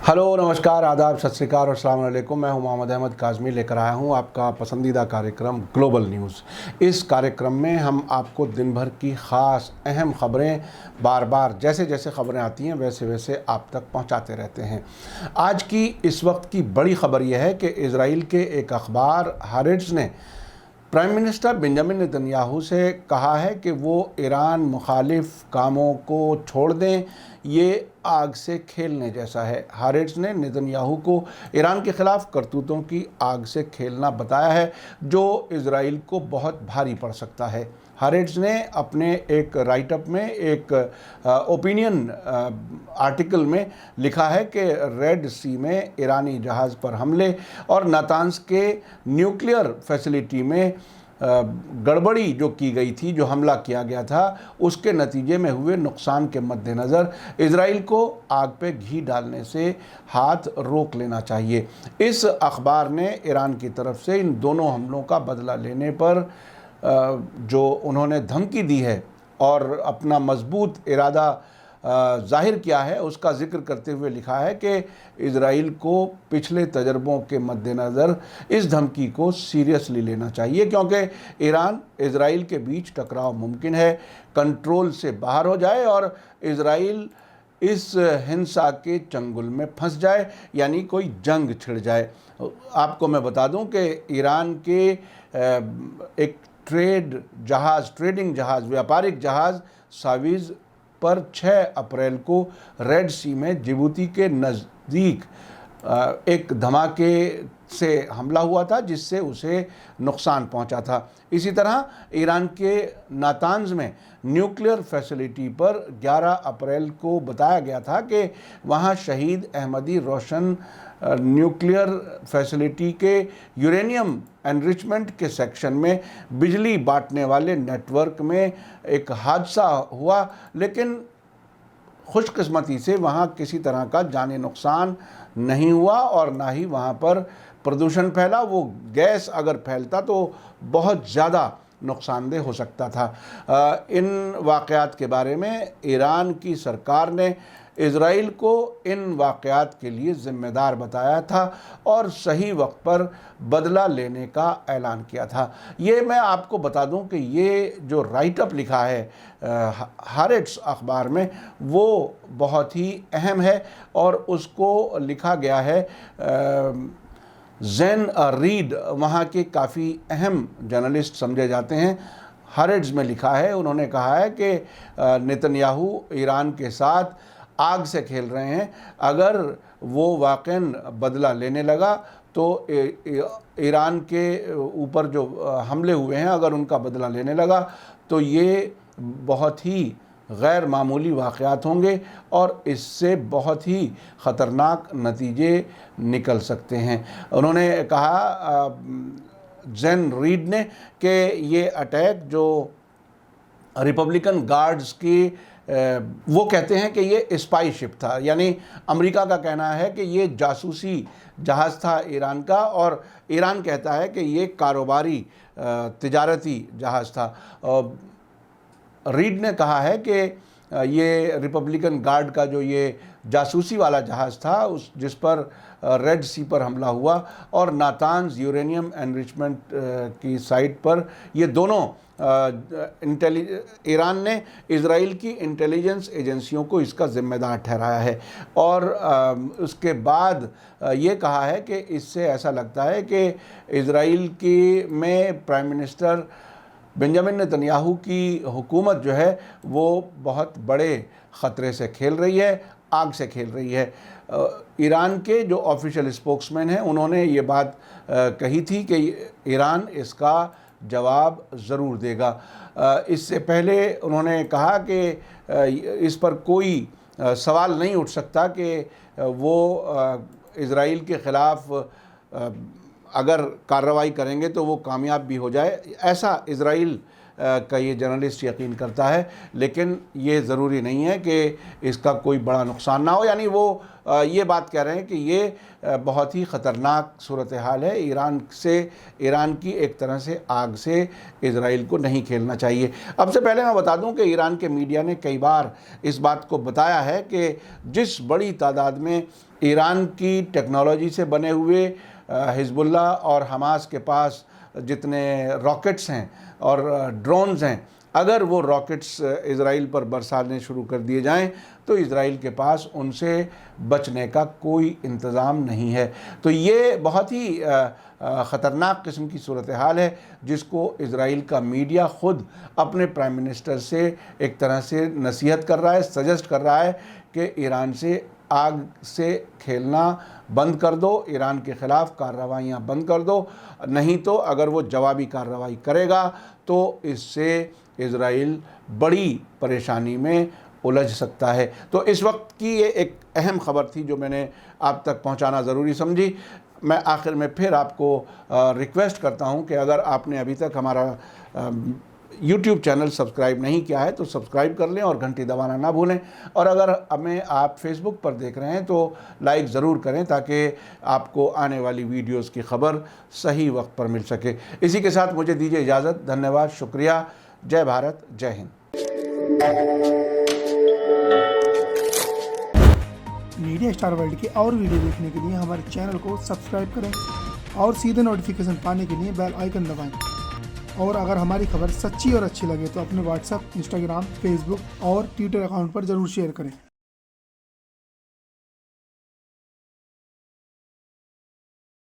Hello, नमस्कार, आदाब, सत श्री अकाल और अस्सलाम वालेकुम। मैं हूं मोहम्मद अहमद काज़मी, लेकर आया हूं आपका पसंदीदा कार्यक्रम ग्लोबल न्यूज़। इस कार्यक्रम में हम आपको दिन भर की ख़ास अहम ख़बरें बार बार जैसे जैसे ख़बरें आती हैं वैसे वैसे आप तक पहुंचाते रहते हैं। आज की इस वक्त की बड़ी ख़बर यह है कि इज़राइल के एक अखबार हारेट्ज़ ने प्राइम मिनिस्टर बेंजामिन नेतन्याहू से कहा है कि वो ईरान मुखालिफ कामों को छोड़ दें, ये आग से खेलने जैसा है। हारेट्ज़ ने नेतन्याहू को ईरान के ख़िलाफ़ करतूतों की आग से खेलना बताया है, जो इज़राइल को बहुत भारी पड़ सकता है। हारेट्ज़ ने अपने एक राइटअप में एक ओपिनियन आर्टिकल में लिखा है कि रेड सी में ईरानी जहाज़ पर हमले और नातांज के न्यूक्लियर फैसिलिटी में गड़बड़ी जो की गई थी, जो हमला किया गया था, उसके नतीजे में हुए नुकसान के मद्देनज़र इज़राइल को आग पे घी डालने से हाथ रोक लेना चाहिए। इस अखबार ने ईरान की तरफ से इन दोनों हमलों का बदला लेने पर जो उन्होंने धमकी दी है और अपना मजबूत इरादा ज़ाहिर किया है, उसका ज़िक्र करते हुए लिखा है कि इज़राइल को पिछले तजर्बों के मद्देनज़र इस धमकी को सीरियसली लेना चाहिए, क्योंकि ईरान इज़राइल के बीच टकराव मुमकिन है, कंट्रोल से बाहर हो जाए और इज़राइल इस हिंसा के चंगुल में फंस जाए, यानी कोई जंग छिड़ जाए। आपको मैं बता दूं कि ईरान के एक ट्रेडिंग जहाज़, व्यापारिक जहाज़ साविज़ पर 6 अप्रैल को रेड सी में जिबूती के नज़दीक एक धमाके से हमला हुआ था, जिससे उसे नुकसान पहुंचा था। इसी तरह ईरान के नातांज में न्यूक्लियर फैसिलिटी पर 11 अप्रैल को बताया गया था कि वहां शहीद अहमदी रोशन न्यूक्लियर फैसिलिटी के यूरेनियम एनरिचमेंट के सेक्शन में बिजली बांटने वाले नेटवर्क में एक हादसा हुआ, लेकिन खुशकिस्मती से वहाँ किसी तरह का जानी नुकसान नहीं हुआ और ना ही वहाँ पर प्रदूषण फैला। वो गैस अगर फैलता तो बहुत ज़्यादा नुकसानदेह हो सकता था। इन वाक़यात के बारे में ईरान की सरकार ने इज़राइल को इन वाक़यात के लिए ज़िम्मेदार बताया था और सही वक्त पर बदला लेने का ऐलान किया था। ये मैं आपको बता दूं कि ये जो राइटअप लिखा है हारेट्ज़ अखबार में, वो बहुत ही अहम है और उसको लिखा गया है ज़ेन रीड, वहाँ के काफ़ी अहम जर्नलिस्ट समझे जाते हैं। हारेट्ज़ में लिखा है, उन्होंने कहा है कि नेतन्याहू ईरान के साथ आग से खेल रहे हैं। अगर वो वाक़ईन बदला लेने लगा तो ईरान के ऊपर जो हमले हुए हैं, अगर उनका बदला लेने लगा तो ये बहुत ही गैर मामूली वाक़यात होंगे और इससे बहुत ही ख़तरनाक नतीजे निकल सकते हैं। उन्होंने कहा ज़ेन रीड ने कि ये अटैक जो रिपब्लिकन गार्ड्स की वो कहते हैं कि ये स्पाई शिप था, यानी अमेरिका का कहना है कि ये जासूसी जहाज़ था ईरान का, और ईरान कहता है कि ये कारोबारी तिजारती जहाज़ था। रीड ने कहा है कि ये रिपब्लिकन गार्ड का जो ये जासूसी वाला जहाज़ था, उस जिस पर रेड सी पर हमला हुआ और नातांज यूरेनियम एनरिचमेंट की साइट पर, ये दोनों ईरान ने इज़राइल की इंटेलिजेंस एजेंसियों को इसका ज़िम्मेदार ठहराया है। और उसके बाद ये कहा है कि इससे ऐसा लगता है कि इज़राइल की में प्राइम मिनिस्टर बेंजामिन नेतन्याहू की हुकूमत जो है वो बहुत बड़े ख़तरे से खेल रही है, आग से खेल रही है। ईरान के जो ऑफिशियल स्पोक्समैन हैं, उन्होंने ये बात कही थी कि ईरान इसका जवाब ज़रूर देगा। इससे पहले उन्होंने कहा कि इस पर कोई सवाल नहीं उठ सकता कि वो इज़राइल के ख़िलाफ़ अगर कार्रवाई करेंगे तो वो कामयाब भी हो जाए, ऐसा इज़राइल का ये जर्नलिस्ट यकीन करता है। लेकिन ये ज़रूरी नहीं है कि इसका कोई बड़ा नुकसान ना हो, यानी वो ये बात कह रहे हैं कि ये बहुत ही ख़तरनाक सूरत हाल है। ईरान की एक तरह से आग से इज़राइल को नहीं खेलना चाहिए। अब से पहले मैं बता दूं कि ईरान के मीडिया ने कई बार इस बात को बताया है कि जिस बड़ी तादाद में ईरान की टेक्नोलॉजी से बने हुए हिजबुल्लाह और हमास के पास जितने रॉकेट्स हैं और ड्रोन्स हैं, अगर वो रॉकेट्स इज़राइल पर बरसाने शुरू कर दिए जाएं तो इज़राइल के पास उनसे बचने का कोई इंतज़ाम नहीं है। तो ये बहुत ही ख़तरनाक किस्म की सूरत हाल है जिसको इज़राइल का मीडिया ख़ुद अपने प्राइम मिनिस्टर से एक तरह से नसीहत कर रहा है, सजेस्ट कर रहा है कि ईरान से आग से खेलना बंद कर दो, ईरान के ख़िलाफ़ कार्रवाइयाँ बंद कर दो, नहीं तो अगर वो जवाबी कार्रवाई करेगा तो इससे इज़राइल बड़ी परेशानी में उलझ सकता है। तो इस वक्त की ये एक अहम ख़बर थी जो मैंने आप तक पहुंचाना ज़रूरी समझी। मैं आखिर में फिर आपको रिक्वेस्ट करता हूं कि अगर आपने अभी तक हमारा YouTube चैनल सब्सक्राइब नहीं किया है तो सब्सक्राइब कर लें और घंटी दबाना ना भूलें। और अगर हमें आप फेसबुक पर देख रहे हैं तो लाइक ज़रूर करें ताकि आपको आने वाली वीडियोस की ख़बर सही वक्त पर मिल सके। इसी के साथ मुझे दीजिए इजाज़त। धन्यवाद, शुक्रिया। जय भारत, जय हिंद। मीडिया स्टार वर्ल्ड के और वीडियो देखने के लिए हमारे चैनल को सब्सक्राइब करें और सीधे नोटिफिकेशन पाने के लिए बेल आइकन दबाएं। और अगर हमारी खबर सच्ची और अच्छी लगे तो अपने व्हाट्सएप, इंस्टाग्राम, फेसबुक और ट्विटर अकाउंट पर ज़रूर शेयर करें।